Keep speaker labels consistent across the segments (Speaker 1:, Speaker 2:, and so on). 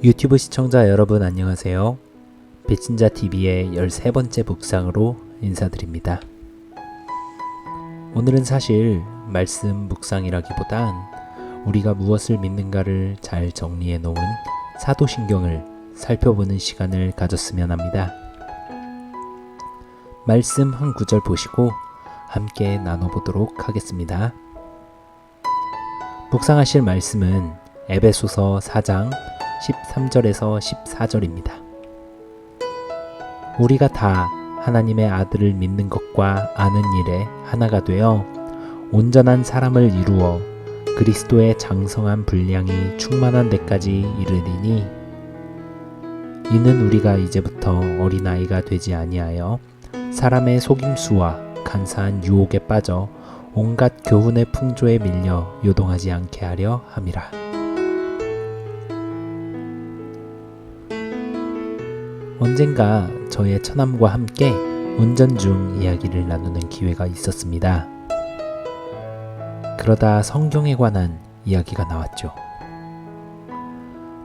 Speaker 1: 유튜브 시청자 여러분 안녕하세요. 배친자TV의 13번째 묵상으로 인사드립니다. 오늘은 사실 말씀 묵상이라기보단 우리가 무엇을 믿는가를 잘 정리해 놓은 사도신경을 살펴보는 시간을 가졌으면 합니다. 말씀 한 구절 보시고 함께 나눠보도록 하겠습니다. 묵상하실 말씀은 에베소서 4장 13절에서 14절입니다. 우리가 다 하나님의 아들을 믿는 것과 아는 일에 하나가 되어 온전한 사람을 이루어 그리스도의 장성한 분량이 충만한 데까지 이르리니 이는 우리가 이제부터 어린아이가 되지 아니하여 사람의 속임수와 간사한 유혹에 빠져 온갖 교훈의 풍조에 밀려 요동하지 않게 하려 함이라. 언젠가 저의 처남과 함께 운전 중 이야기를 나누는 기회가 있었습니다. 그러다 성경에 관한 이야기가 나왔죠.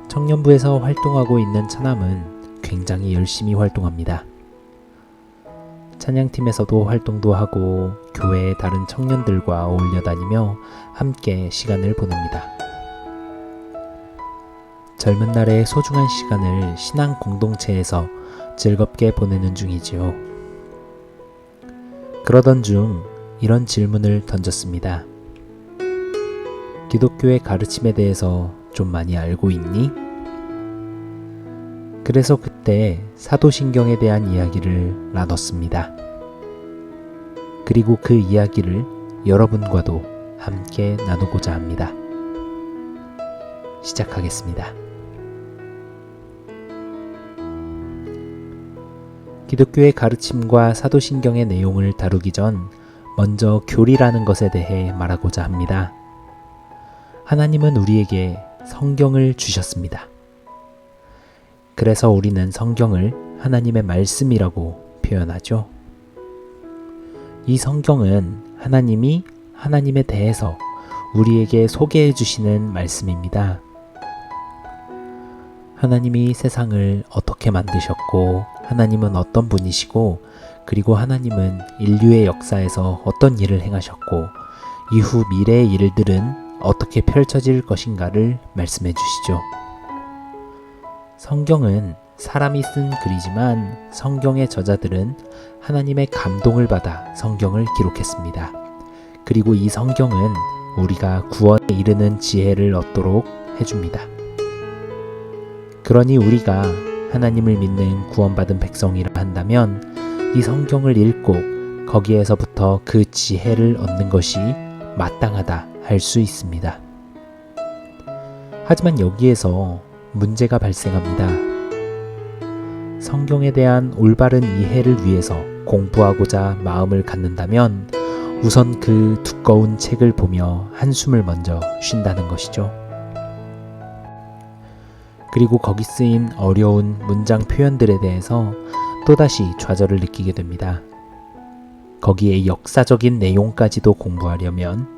Speaker 1: 청년부에서 활동하고 있는 처남은 굉장히 열심히 활동합니다. 찬양팀에서도 활동도 하고 교회의 다른 청년들과 어울려 다니며 함께 시간을 보냅니다. 젊은 날의 소중한 시간을 신앙 공동체에서 즐겁게 보내는 중이지요. 그러던 중 이런 질문을 던졌습니다. 기독교의 가르침에 대해서 좀 많이 알고 있니? 그래서 그때 사도신경에 대한 이야기를 나눴습니다. 그리고 그 이야기를 여러분과도 함께 나누고자 합니다. 시작하겠습니다. 기독교의 가르침과 사도신경의 내용을 다루기 전 먼저 교리라는 것에 대해 말하고자 합니다. 하나님은 우리에게 성경을 주셨습니다. 그래서 우리는 성경을 하나님의 말씀이라고 표현하죠. 이 성경은 하나님이 하나님에 대해서 우리에게 소개해 주시는 말씀입니다. 하나님이 세상을 어떻게 만드셨고 하나님은 어떤 분이시고 그리고 하나님은 인류의 역사에서 어떤 일을 행하셨고 이후 미래의 일들은 어떻게 펼쳐질 것인가를 말씀해 주시죠. 성경은 사람이 쓴 글이지만 성경의 저자들은 하나님의 감동을 받아 성경을 기록했습니다. 그리고 이 성경은 우리가 구원에 이르는 지혜를 얻도록 해줍니다. 그러니 우리가 하나님을 믿는 구원받은 백성이라 한다면 이 성경을 읽고 거기에서부터 그 지혜를 얻는 것이 마땅하다 할 수 있습니다. 하지만 여기에서 문제가 발생합니다. 성경에 대한 올바른 이해를 위해서 공부하고자 마음을 갖는다면 우선 그 두꺼운 책을 보며 한숨을 먼저 쉰다는 것이죠. 그리고 거기 쓰인 어려운 문장 표현들에 대해서 또다시 좌절을 느끼게 됩니다. 거기에 역사적인 내용까지도 공부하려면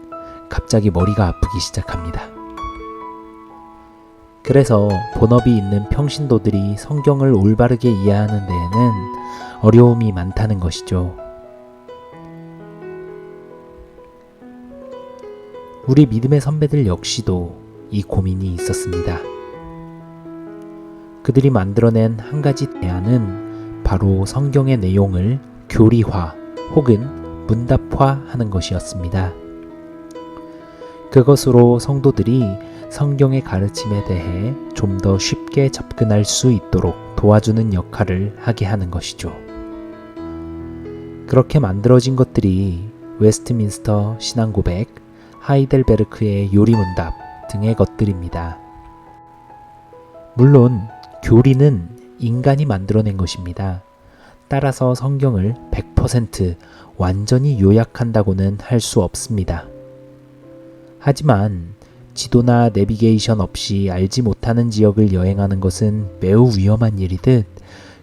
Speaker 1: 갑자기 머리가 아프기 시작합니다. 그래서 본업이 있는 평신도들이 성경을 올바르게 이해하는 데에는 어려움이 많다는 것이죠. 우리 믿음의 선배들 역시도 이 고민이 있었습니다. 그들이 만들어낸 한 가지 대안은 바로 성경의 내용을 교리화 혹은 문답화하는 것이었습니다. 그것으로 성도들이 성경의 가르침에 대해 좀 더 쉽게 접근할 수 있도록 도와주는 역할을 하게 하는 것이죠. 그렇게 만들어진 것들이 웨스트민스터 신앙고백, 하이델베르크의 요리문답 등의 것들입니다. 물론 교리는 인간이 만들어낸 것입니다. 따라서 성경을 100% 완전히 요약한다고는 할 수 없습니다. 하지만 지도나 내비게이션 없이 알지 못하는 지역을 여행하는 것은 매우 위험한 일이듯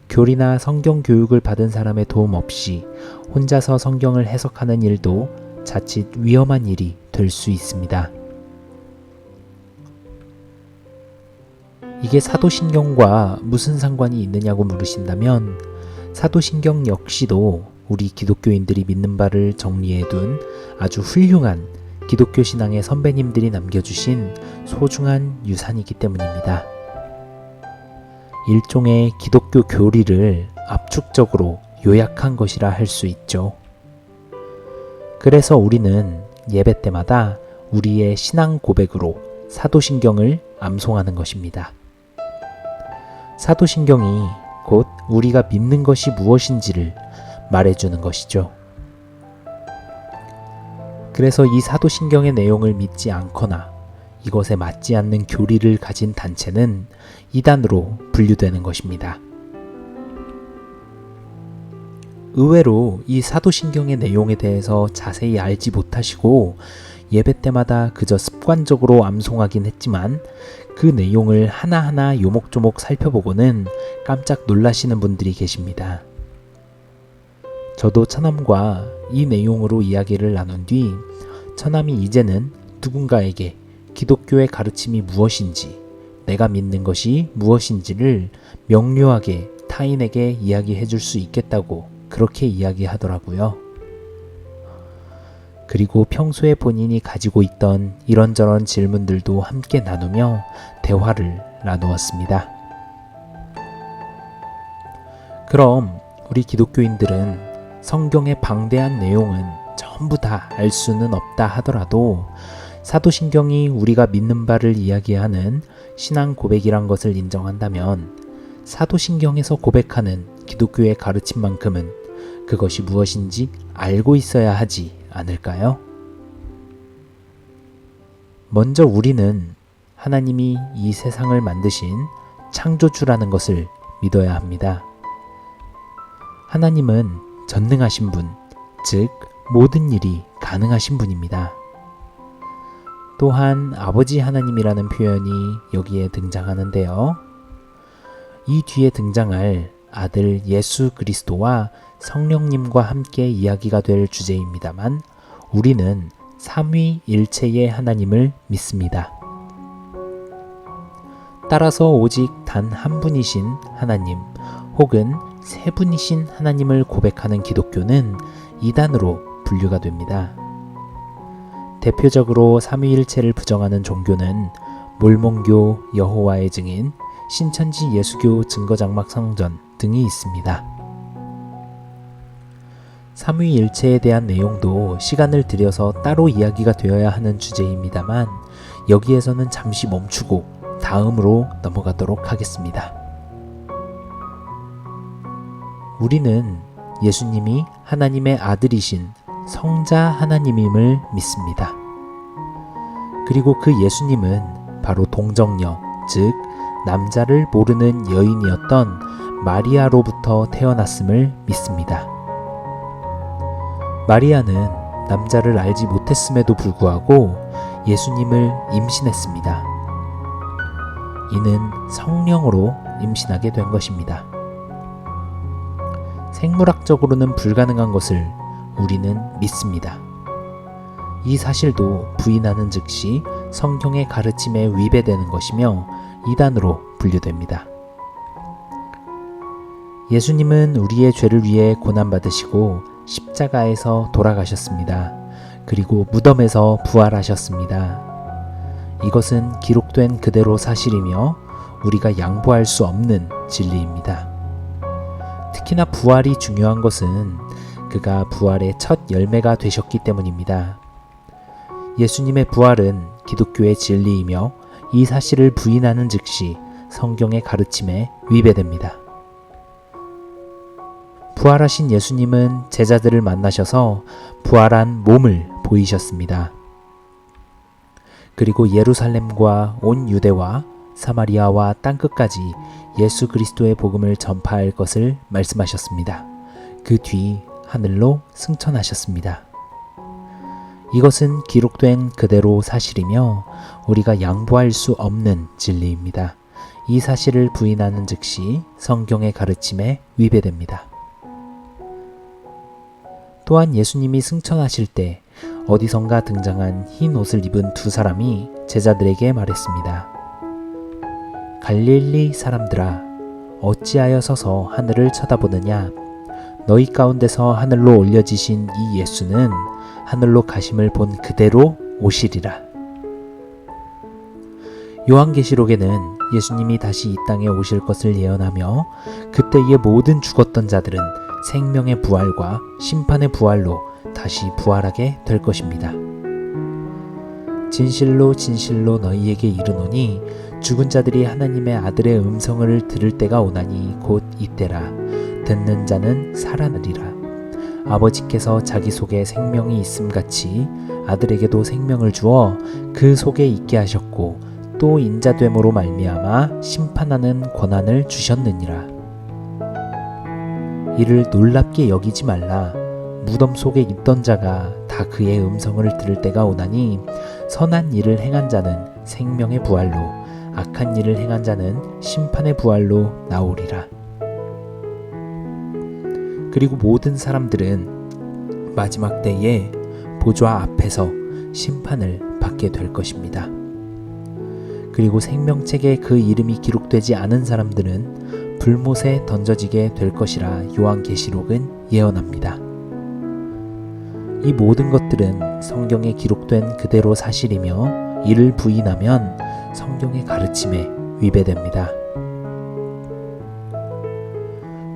Speaker 1: 교리나 성경 교육을 받은 사람의 도움 없이 혼자서 성경을 해석하는 일도 자칫 위험한 일이 될 수 있습니다. 이게 사도신경과 무슨 상관이 있느냐고 물으신다면 사도신경 역시도 우리 기독교인들이 믿는 바를 정리해둔 아주 훌륭한 기독교 신앙의 선배님들이 남겨주신 소중한 유산이기 때문입니다. 일종의 기독교 교리를 압축적으로 요약한 것이라 할 수 있죠. 그래서 우리는 예배 때마다 우리의 신앙 고백으로 사도신경을 암송하는 것입니다. 사도신경이 곧 우리가 믿는 것이 무엇인지를 말해주는 것이죠. 그래서 이 사도신경의 내용을 믿지 않거나 이것에 맞지 않는 교리를 가진 단체는 이단으로 분류되는 것입니다. 의외로 이 사도신경의 내용에 대해서 자세히 알지 못하시고 예배 때마다 그저 습관적으로 암송하긴 했지만 그 내용을 하나하나 요목조목 살펴보고는 깜짝 놀라시는 분들이 계십니다. 저도 처남과 이 내용으로 이야기를 나눈 뒤 처남이 이제는 누군가에게 기독교의 가르침이 무엇인지, 내가 믿는 것이 무엇인지를 명료하게 타인에게 이야기해 줄 수 있겠다고 그렇게 이야기하더라고요. 그리고 평소에 본인이 가지고 있던 이런저런 질문들도 함께 나누며 대화를 나누었습니다. 그럼 우리 기독교인들은 성경의 방대한 내용은 전부 다 알 수는 없다 하더라도 사도신경이 우리가 믿는 바를 이야기하는 신앙 고백이란 것을 인정한다면 사도신경에서 고백하는 기독교의 가르침만큼은 그것이 무엇인지 알고 있어야 하지 않을까요? 먼저 우리는 하나님이 이 세상을 만드신 창조주라는 것을 믿어야 합니다. 하나님은 전능하신 분, 즉 모든 일이 가능하신 분입니다. 또한 아버지 하나님이라는 표현이 여기에 등장하는데요. 이 뒤에 등장할 아들 예수 그리스도와 성령님과 함께 이야기가 될 주제입니다만 우리는 삼위일체의 하나님을 믿습니다. 따라서 오직 단 한 분이신 하나님 혹은 세 분이신 하나님을 고백하는 기독교는 이단으로 분류가 됩니다. 대표적으로 삼위일체를 부정하는 종교는 몰몬교, 여호와의 증인, 신천지 예수교 증거장막 성전 등이 있습니다. 삼위일체에 대한 내용도 시간을 들여서 따로 이야기가 되어야 하는 주제입니다만 여기에서는 잠시 멈추고 다음으로 넘어가도록 하겠습니다. 우리는 예수님이 하나님의 아들이신 성자 하나님임을 믿습니다. 그리고 그 예수님은 바로 동정녀, 즉 남자를 모르는 여인이었던 마리아로부터 태어났음을 믿습니다. 마리아는 남자를 알지 못했음에도 불구하고 예수님을 임신했습니다. 이는 성령으로 임신하게 된 것입니다. 생물학적으로는 불가능한 것을 우리는 믿습니다. 이 사실도 부인하는 즉시 성경의 가르침에 위배되는 것이며 이단으로 분류됩니다. 예수님은 우리의 죄를 위해 고난받으시고 십자가에서 돌아가셨습니다. 그리고 무덤에서 부활하셨습니다. 이것은 기록된 그대로 사실이며 우리가 양보할 수 없는 진리입니다. 특히나 부활이 중요한 것은 그가 부활의 첫 열매가 되셨기 때문입니다. 예수님의 부활은 기독교의 진리이며 이 사실을 부인하는 즉시 성경의 가르침에 위배됩니다. 부활하신 예수님은 제자들을 만나셔서 부활한 몸을 보이셨습니다. 그리고 예루살렘과 온 유대와 사마리아와 땅끝까지 예수 그리스도의 복음을 전파할 것을 말씀하셨습니다. 그 뒤 하늘로 승천하셨습니다. 이것은 기록된 그대로 사실이며 우리가 양보할 수 없는 진리입니다. 이 사실을 부인하는 즉시 성경의 가르침에 위배됩니다. 또한 예수님이 승천하실 때 어디선가 등장한 흰 옷을 입은 두 사람이 제자들에게 말했습니다. 갈릴리 사람들아, 어찌하여 서서 하늘을 쳐다보느냐? 너희 가운데서 하늘로 올려지신 이 예수는 하늘로 가심을 본 그대로 오시리라. 요한계시록에는 예수님이 다시 이 땅에 오실 것을 예언하며 그때의 모든 죽었던 자들은 생명의 부활과 심판의 부활로 다시 부활하게 될 것입니다. 진실로 진실로 너희에게 이르노니 죽은 자들이 하나님의 아들의 음성을 들을 때가 오나니 곧 이때라. 듣는 자는 살아나리라. 아버지께서 자기 속에 생명이 있음같이 아들에게도 생명을 주어 그 속에 있게 하셨고 또 인자됨으로 말미암아 심판하는 권한을 주셨느니라. 이를 놀랍게 여기지 말라. 무덤 속에 있던 자가 다 그의 음성을 들을 때가 오나니 선한 일을 행한 자는 생명의 부활로 악한 일을 행한 자는 심판의 부활로 나오리라. 그리고 모든 사람들은 마지막 때에 보좌 앞에서 심판을 받게 될 것입니다. 그리고 생명책에 그 이름이 기록되지 않은 사람들은 불못에 던져지게 될 것이라 요한계시록은 예언합니다. 이 모든 것들은 성경에 기록된 그대로 사실이며 이를 부인하면 성경의 가르침에 위배됩니다.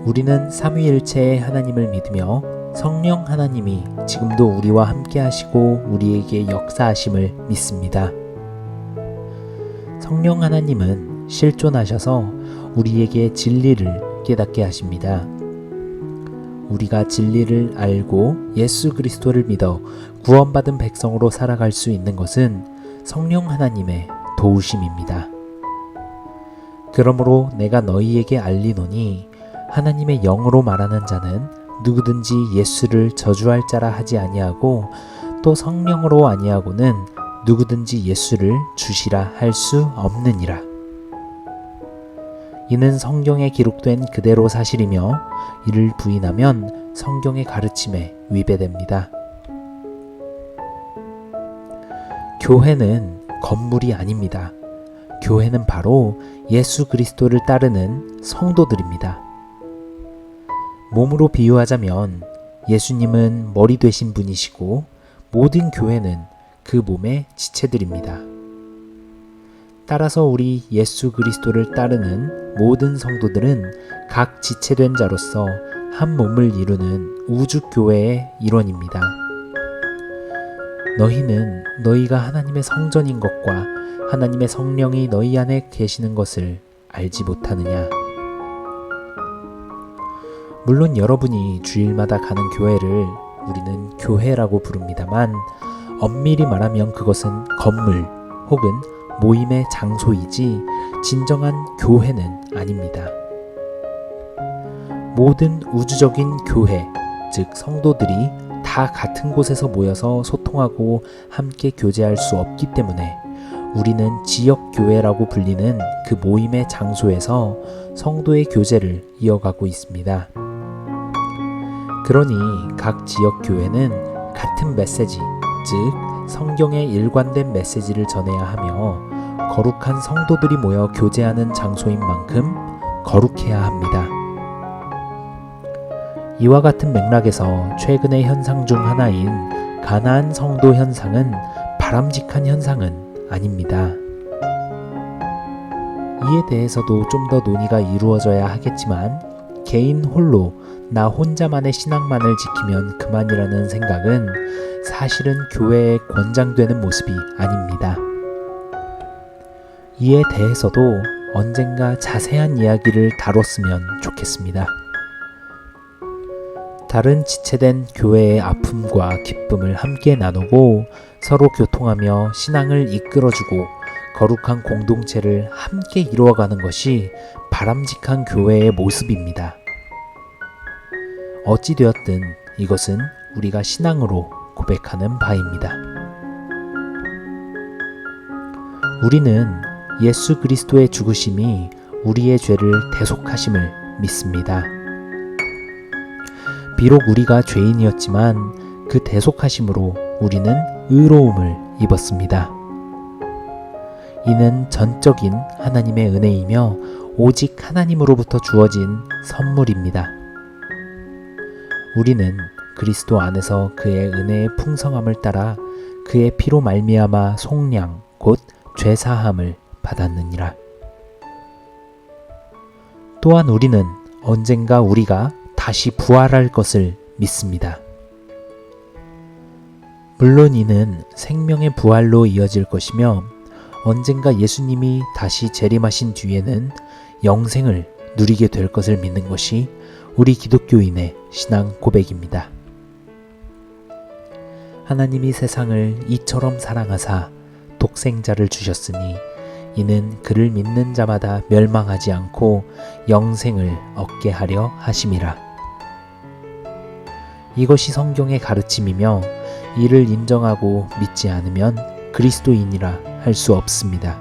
Speaker 1: 우리는 삼위일체의 하나님을 믿으며 성령 하나님이 지금도 우리와 함께 하시고 우리에게 역사하심을 믿습니다. 성령 하나님은 실존하셔서 우리에게 진리를 깨닫게 하십니다. 우리가 진리를 알고 예수 그리스도를 믿어 구원받은 백성으로 살아갈 수 있는 것은 성령 하나님의 도우심입니다. 그러므로 내가 너희에게 알리노니 하나님의 영으로 말하는 자는 누구든지 예수를 저주할 자라 하지 아니하고 또 성령으로 아니하고는 누구든지 예수를 주시라 할 수 없느니라. 이는 성경에 기록된 그대로 사실이며 이를 부인하면 성경의 가르침에 위배됩니다. 교회는 건물이 아닙니다. 교회는 바로 예수 그리스도를 따르는 성도들입니다. 몸으로 비유하자면 예수님은 머리 되신 분이시고 모든 교회는 그 몸의 지체들입니다. 따라서 우리 예수 그리스도를 따르는 모든 성도들은 각 지체된 자로서 한 몸을 이루는 우주교회의 일원입니다. 너희는 너희가 하나님의 성전인 것과 하나님의 성령이 너희 안에 계시는 것을 알지 못하느냐? 물론 여러분이 주일마다 가는 교회를 우리는 교회라고 부릅니다만 엄밀히 말하면 그것은 건물 혹은 모임의 장소이지 진정한 교회는 아닙니다. 모든 우주적인 교회, 즉 성도들이 다 같은 곳에서 모여서 소통하고 함께 교제할 수 없기 때문에 우리는 지역교회라고 불리는 그 모임의 장소에서 성도의 교제를 이어가고 있습니다. 그러니 각 지역교회는 같은 메시지, 즉 성경의 일관된 메시지를 전해야 하며 거룩한 성도들이 모여 교제하는 장소인 만큼 거룩해야 합니다. 이와 같은 맥락에서 최근의 현상 중 하나인 가나안 성도 현상은 바람직한 현상은 아닙니다. 이에 대해서도 좀 더 논의가 이루어져야 하겠지만 개인 홀로 나 혼자만의 신앙만을 지키면 그만이라는 생각은 사실은 교회에 권장되는 모습이 아닙니다. 이에 대해서도 언젠가 자세한 이야기를 다뤘으면 좋겠습니다. 다른 지체된 교회의 아픔과 기쁨을 함께 나누고 서로 교통하며 신앙을 이끌어주고 거룩한 공동체를 함께 이루어가는 것이 바람직한 교회의 모습입니다. 어찌되었든 이것은 우리가 신앙으로 고백하는 바입니다. 우리는 예수 그리스도의 죽으심이 우리의 죄를 대속하심을 믿습니다. 비록 우리가 죄인이었지만 그 대속하심으로 우리는 의로움을 입었습니다. 이는 전적인 하나님의 은혜이며 오직 하나님으로부터 주어진 선물입니다. 우리는 그리스도 안에서 그의 은혜의 풍성함을 따라 그의 피로 말미암아 속량 곧 죄사함을 받았느니라. 또한 우리는 언젠가 우리가 다시 부활할 것을 믿습니다. 물론 이는 생명의 부활로 이어질 것이며 언젠가 예수님이 다시 재림하신 뒤에는 영생을 누리게 될 것을 믿는 것이 우리 기독교인의 신앙 고백입니다. 하나님이 세상을 이처럼 사랑하사 독생자를 주셨으니 이는 그를 믿는 자마다 멸망하지 않고 영생을 얻게 하려 하심이라. 이것이 성경의 가르침이며 이를 인정하고 믿지 않으면 그리스도인이라 할 수 없습니다.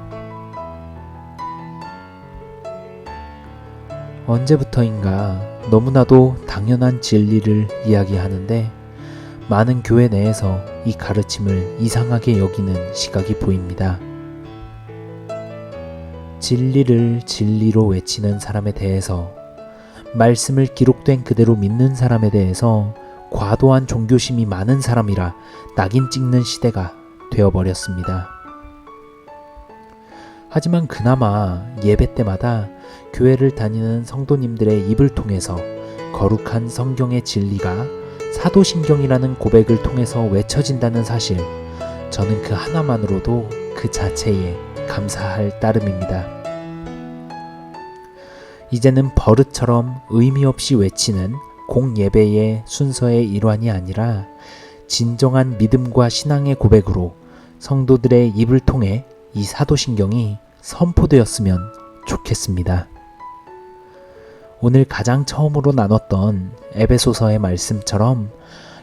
Speaker 1: 언제부터인가 너무나도 당연한 진리를 이야기하는데 많은 교회 내에서 이 가르침을 이상하게 여기는 시각이 보입니다. 진리를 진리로 외치는 사람에 대해서, 말씀을 기록된 그대로 믿는 사람에 대해서 과도한 종교심이 많은 사람이라 낙인 찍는 시대가 되어버렸습니다. 하지만 그나마 예배 때마다 교회를 다니는 성도님들의 입을 통해서 거룩한 성경의 진리가 사도신경이라는 고백을 통해서 외쳐진다는 사실, 저는 그 하나만으로도 그 자체에 감사할 따름입니다. 이제는 버릇처럼 의미 없이 외치는 공예배의 순서의 일환이 아니라 진정한 믿음과 신앙의 고백으로 성도들의 입을 통해 이 사도신경이 선포되었으면 좋겠습니다. 오늘 가장 처음으로 나눴던 에베소서의 말씀처럼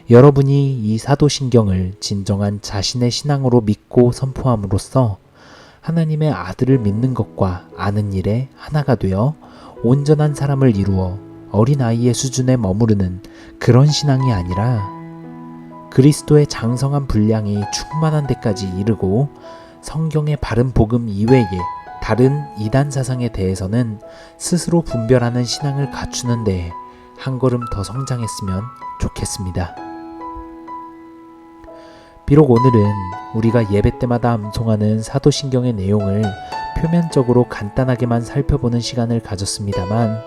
Speaker 1: 여러분이 이 사도신경을 진정한 자신의 신앙으로 믿고 선포함으로써 하나님의 아들을 믿는 것과 아는 일에 하나가 되어 온전한 사람을 이루어 어린아이의 수준에 머무르는 그런 신앙이 아니라 그리스도의 장성한 분량이 충만한 데까지 이르고 성경의 바른 복음 이외에 다른 이단 사상에 대해서는 스스로 분별하는 신앙을 갖추는 데에 한 걸음 더 성장했으면 좋겠습니다. 비록 오늘은 우리가 예배 때마다 암송하는 사도신경의 내용을 표면적으로 간단하게만 살펴보는 시간을 가졌습니다만,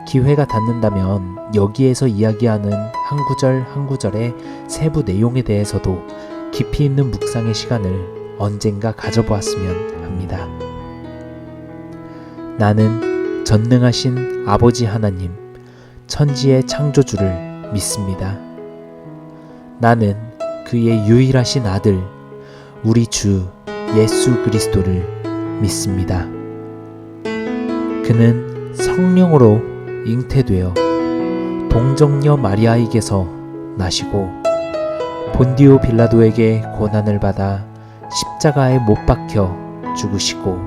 Speaker 1: 기회가 닿는다면 여기에서 이야기하는 한 구절 한 구절의 세부 내용에 대해서도 깊이 있는 묵상의 시간을 언젠가 가져보았으면 합니다. 나는 전능하신 아버지 하나님, 천지의 창조주를 믿습니다. 나는 그의 유일하신 아들, 우리 주 예수 그리스도를 믿습니다. 그는 성령으로 잉태되어 동정녀 마리아에게서 나시고 본디오 빌라도에게 고난을 받아 십자가에 못 박혀 죽으시고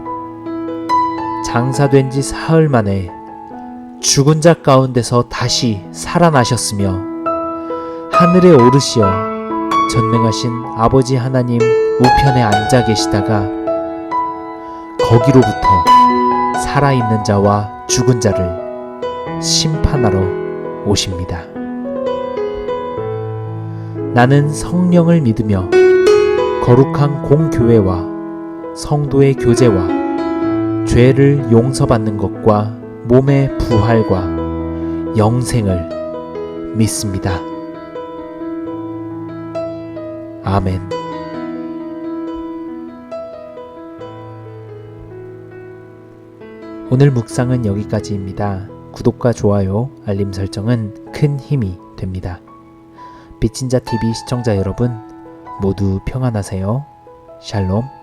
Speaker 1: 장사된 지 사흘 만에 죽은 자 가운데서 다시 살아나셨으며 하늘에 오르시어 전능하신 아버지 하나님 우편에 앉아 계시다가 거기로부터 살아있는 자와 죽은 자를 심판하러 오십니다. 나는 성령을 믿으며 거룩한 공교회와 성도의 교제와 죄를 용서받는 것과 몸의 부활과 영생을 믿습니다. 아멘. 오늘 묵상은 여기까지입니다. 구독과 좋아요, 알림 설정은 큰 힘이 됩니다. 빛인자TV 시청자 여러분, 모두 평안하세요. 샬롬.